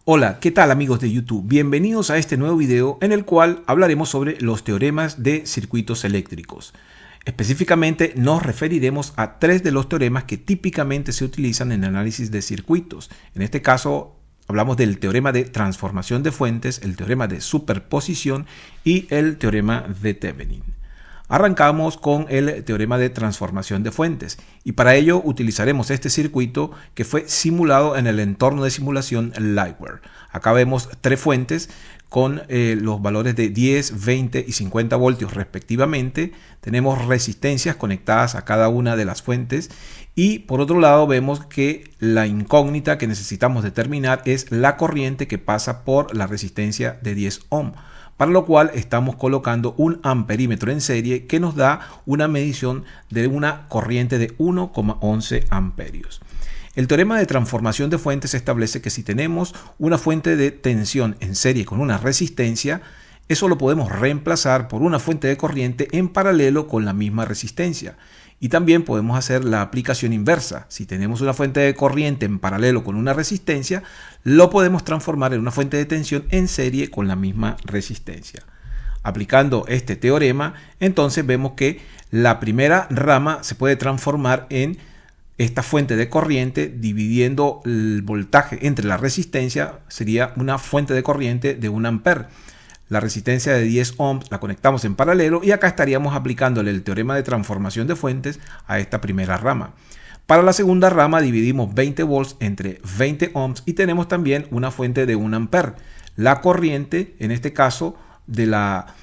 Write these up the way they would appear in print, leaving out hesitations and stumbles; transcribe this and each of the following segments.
Hola, ¿qué tal amigos de YouTube? Bienvenidos a este nuevo video en el cual hablaremos sobre los teoremas de circuitos eléctricos. Específicamente nos referiremos a tres de los teoremas que típicamente se utilizan en análisis de circuitos. En este caso hablamos del teorema de transformación de fuentes, el teorema de superposición y el teorema de Thevenin. Arrancamos con el teorema de transformación de fuentes y para ello utilizaremos este circuito que fue simulado en el entorno de simulación Liveware. Acá vemos tres fuentes con los valores de 10, 20 y 50 voltios respectivamente. Tenemos resistencias conectadas a cada una de las fuentes y por otro lado vemos que la incógnita que necesitamos determinar es la corriente que pasa por la resistencia de 10 ohm. Para lo cual estamos colocando un amperímetro en serie que nos da una medición de una corriente de 1,11 amperios. El teorema de transformación de fuentes establece que si tenemos una fuente de tensión en serie con una resistencia, eso lo podemos reemplazar por una fuente de corriente en paralelo con la misma resistencia. Y también podemos hacer la aplicación inversa. Si tenemos una fuente de corriente en paralelo con una resistencia, lo podemos transformar en una fuente de tensión en serie con la misma resistencia. Aplicando este teorema, entonces vemos que la primera rama se puede transformar en esta fuente de corriente dividiendo el voltaje entre la resistencia, sería una fuente de corriente de 1 amper. La resistencia de 10 ohms la conectamos en paralelo y acá estaríamos aplicándole el teorema de transformación de fuentes a esta primera rama. Para la segunda rama dividimos 20 volts entre 20 ohms y tenemos también una fuente de 1 amper. La corriente, en este caso de la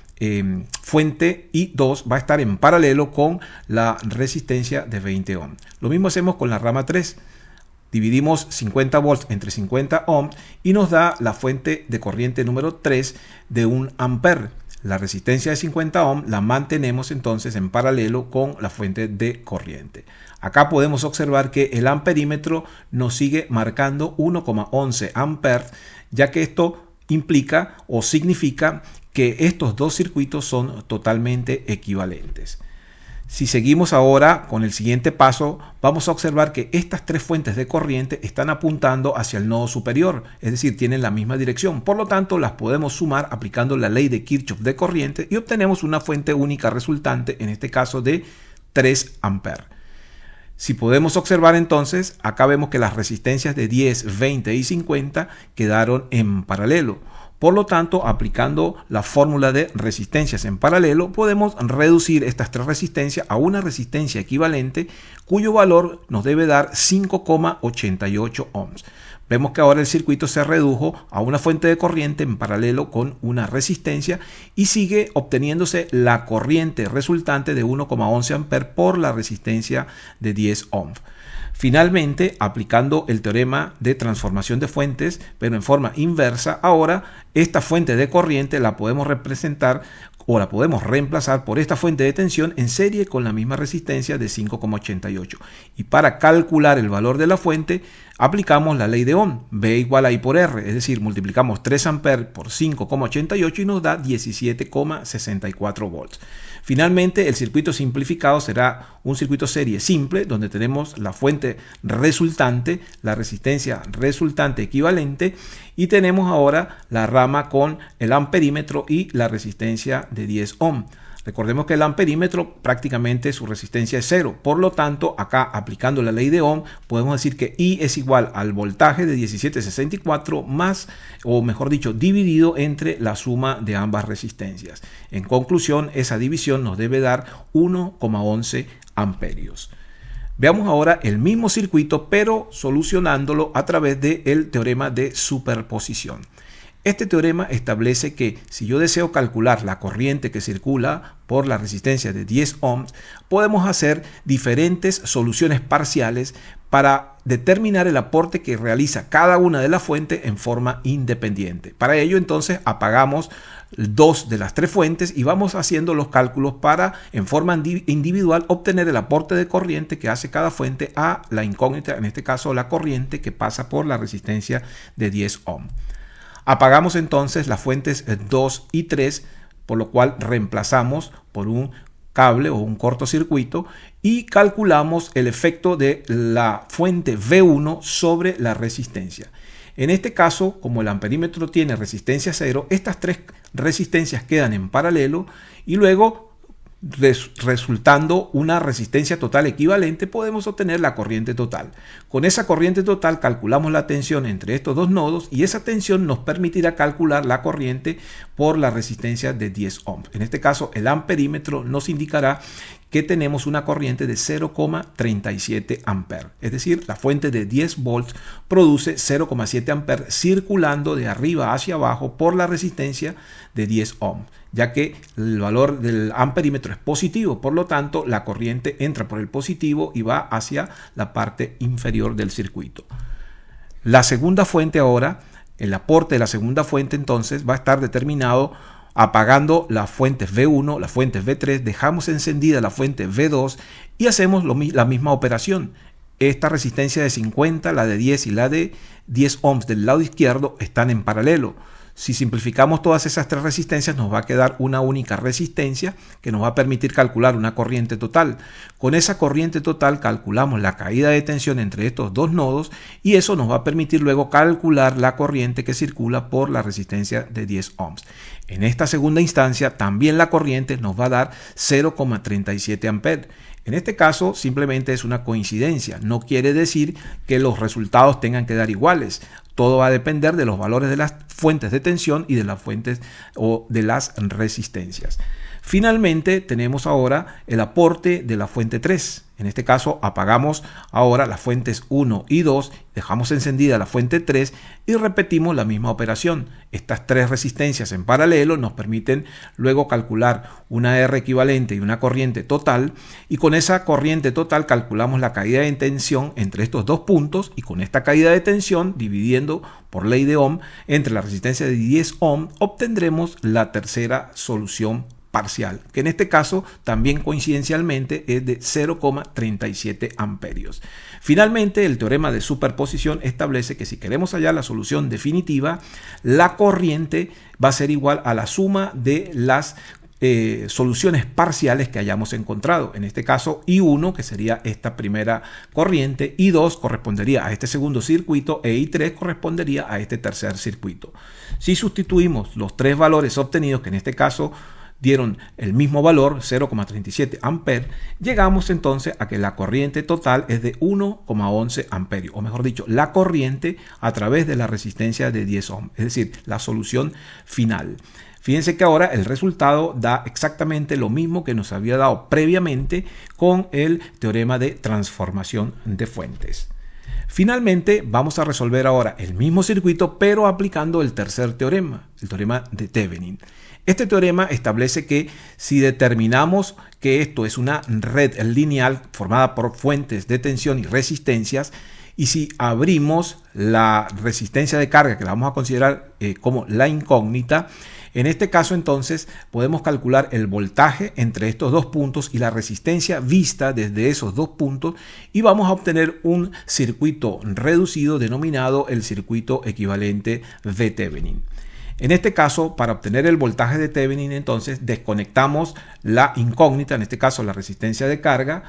fuente I2, va a estar en paralelo con la resistencia de 20 ohms. Lo mismo hacemos con la rama 3. Dividimos 50 volts entre 50 ohms y nos da la fuente de corriente número 3 de 1 amper. La resistencia de 50 ohms la mantenemos entonces en paralelo con la fuente de corriente. Acá podemos observar que el amperímetro nos sigue marcando 1,11 amperes, ya que esto implica o significa que estos dos circuitos son totalmente equivalentes. Si seguimos ahora con el siguiente paso, vamos a observar que estas tres fuentes de corriente están apuntando hacia el nodo superior, es decir, tienen la misma dirección. Por lo tanto, las podemos sumar aplicando la ley de Kirchhoff de corriente y obtenemos una fuente única resultante, en este caso de 3 amperes. Si podemos observar entonces, acá vemos que las resistencias de 10, 20 y 50 quedaron en paralelo. Por lo tanto, aplicando la fórmula de resistencias en paralelo, podemos reducir estas tres resistencias a una resistencia equivalente cuyo valor nos debe dar 5,88 ohms. Vemos que ahora el circuito se redujo a una fuente de corriente en paralelo con una resistencia y sigue obteniéndose la corriente resultante de 1,11 amperes por la resistencia de 10 ohms. Finalmente, aplicando el teorema de transformación de fuentes, pero en forma inversa, ahora esta fuente de corriente la podemos representar o la podemos reemplazar por esta fuente de tensión en serie con la misma resistencia de 5,88. Y para calcular el valor de la fuente, aplicamos la ley de Ohm, V igual a I por R, es decir, multiplicamos 3 amperes por 5,88 y nos da 17,64 volts. Finalmente, el circuito simplificado será un circuito serie simple, donde tenemos la fuente resultante, la resistencia resultante equivalente, y tenemos ahora la rama con el amperímetro y la resistencia de 10 ohm. Recordemos que el amperímetro prácticamente su resistencia es 0. Por lo tanto, acá aplicando la ley de Ohm, podemos decir que I es igual al voltaje de 17,64 más, o mejor dicho, dividido entre la suma de ambas resistencias. En conclusión, esa división nos debe dar 1,11 amperios. Veamos ahora el mismo circuito, pero solucionándolo a través del teorema de superposición. Este teorema establece que si yo deseo calcular la corriente que circula por la resistencia de 10 ohms, podemos hacer diferentes soluciones parciales para determinar el aporte que realiza cada una de las fuentes en forma independiente. Para ello, entonces, apagamos 2 de las 3 fuentes y vamos haciendo los cálculos para, en forma individual, obtener el aporte de corriente que hace cada fuente a la incógnita, en este caso la corriente que pasa por la resistencia de 10 ohms. Apagamos entonces las fuentes 2 y 3, por lo cual reemplazamos por un cable o un cortocircuito y calculamos el efecto de la fuente V1 sobre la resistencia. En este caso, como el amperímetro tiene resistencia cero, estas tres resistencias quedan en paralelo y luego, resultando una resistencia total equivalente, podemos obtener la corriente total. Con esa corriente total calculamos la tensión entre estos dos nodos y esa tensión nos permitirá calcular la corriente por la resistencia de 10 ohms. En este caso, el amperímetro nos indicará que tenemos una corriente de 0,37 amperes. Es decir, la fuente de 10 volts produce 0,7 amperes circulando de arriba hacia abajo por la resistencia de 10 ohms, ya que el valor del amperímetro es positivo. Por lo tanto, la corriente entra por el positivo y va hacia la parte inferior del circuito. La segunda fuente ahora, el aporte de la segunda fuente entonces va a estar determinado apagando las fuentes V1, las fuentes V3, dejamos encendida la fuente V2 y hacemos la misma operación. Esta resistencia de 50, la de 10 y la de 10 ohms del lado izquierdo están en paralelo. Si simplificamos todas esas tres resistencias, nos va a quedar una única resistencia que nos va a permitir calcular una corriente total. Con esa corriente total calculamos la caída de tensión entre estos dos nodos y eso nos va a permitir luego calcular la corriente que circula por la resistencia de 10 ohms. En esta segunda instancia también la corriente nos va a dar 0,37 amperes. En este caso simplemente es una coincidencia, no quiere decir que los resultados tengan que dar iguales. Todo va a depender de los valores de las fuentes de tensión y de las fuentes o de las resistencias. Finalmente tenemos ahora el aporte de la fuente 3. En este caso apagamos ahora las fuentes 1 y 2, dejamos encendida la fuente 3 y repetimos la misma operación. Estas tres resistencias en paralelo nos permiten luego calcular una R equivalente y una corriente total, y con esa corriente total calculamos la caída de tensión entre estos dos puntos, y con esta caída de tensión dividiendo por ley de Ohm entre la resistencia de 10 ohm obtendremos la tercera solución parcial, que en este caso también coincidencialmente es de 0,37 amperios. Finalmente, el teorema de superposición establece que si queremos hallar la solución definitiva, la corriente va a ser igual a la suma de las soluciones parciales que hayamos encontrado. En este caso, I1, que sería esta primera corriente, I2 correspondería a este segundo circuito e I3 correspondería a este tercer circuito. Si sustituimos los tres valores obtenidos, que en este caso dieron el mismo valor, 0,37 amperes, llegamos entonces a que la corriente total es de 1,11 amperios, o mejor dicho, la corriente a través de la resistencia de 10 ohms, es decir, la solución final. Fíjense que ahora el resultado da exactamente lo mismo que nos había dado previamente con el teorema de transformación de fuentes. Finalmente, vamos a resolver ahora el mismo circuito, pero aplicando el tercer teorema, el teorema de Thevenin. Este teorema establece que si determinamos que esto es una red lineal formada por fuentes de tensión y resistencias, y si abrimos la resistencia de carga, que la vamos a considerar como la incógnita, en este caso entonces podemos calcular el voltaje entre estos dos puntos y la resistencia vista desde esos dos puntos, y vamos a obtener un circuito reducido denominado el circuito equivalente de Thevenin. En este caso, para obtener el voltaje de Thevenin, entonces desconectamos la incógnita, en este caso la resistencia de carga,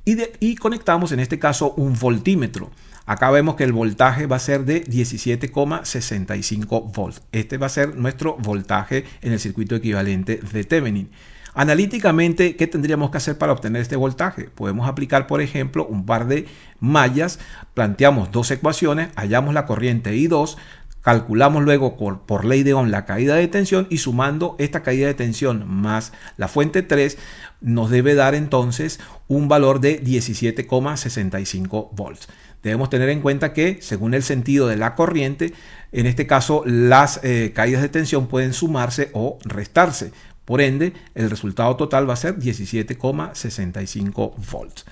y conectamos en este caso un voltímetro. Acá vemos que el voltaje va a ser de 17,65 volts. Este va a ser nuestro voltaje en el circuito equivalente de Thevenin. Analíticamente, ¿qué tendríamos que hacer para obtener este voltaje? Podemos aplicar, por ejemplo, un par de mallas, planteamos dos ecuaciones, hallamos la corriente I2, calculamos luego por ley de Ohm la caída de tensión, y sumando esta caída de tensión más la fuente 3 nos debe dar entonces un valor de 17,65 volts. Debemos tener en cuenta que según el sentido de la corriente, en este caso las caídas de tensión pueden sumarse o restarse. Por ende, el resultado total va a ser 17,65 volts.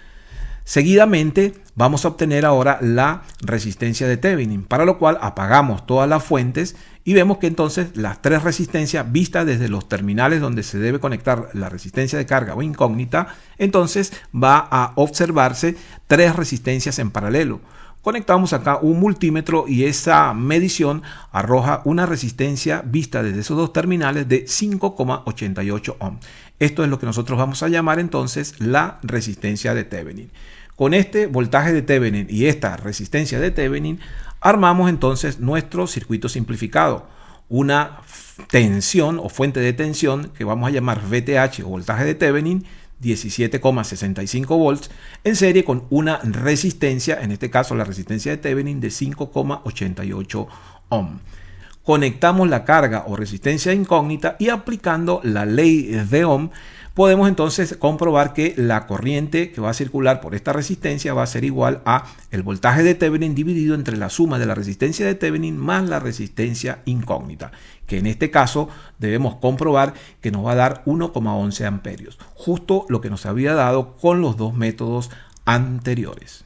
Seguidamente vamos a obtener ahora la resistencia de Thevenin, para lo cual apagamos todas las fuentes y vemos que entonces las tres resistencias vistas desde los terminales donde se debe conectar la resistencia de carga o incógnita, entonces va a observarse tres resistencias en paralelo. Conectamos acá un multímetro y esa medición arroja una resistencia vista desde esos dos terminales de 5,88 ohms. Esto es lo que nosotros vamos a llamar entonces la resistencia de Thevenin. Con este voltaje de Thevenin y esta resistencia de Thevenin Armamos entonces nuestro circuito simplificado, una tensión o fuente de tensión que vamos a llamar VTH o voltaje de Thevenin, 17,65 volts, en serie con una resistencia, en este caso la resistencia de Thevenin, de 5,88 ohm. Conectamos la carga o resistencia incógnita y aplicando la ley de Ohm podemos entonces comprobar que la corriente que va a circular por esta resistencia va a ser igual a el voltaje de Thevenin dividido entre la suma de la resistencia de Thevenin más la resistencia incógnita, que en este caso debemos comprobar que nos va a dar 1,11 amperios, justo lo que nos había dado con los dos métodos anteriores.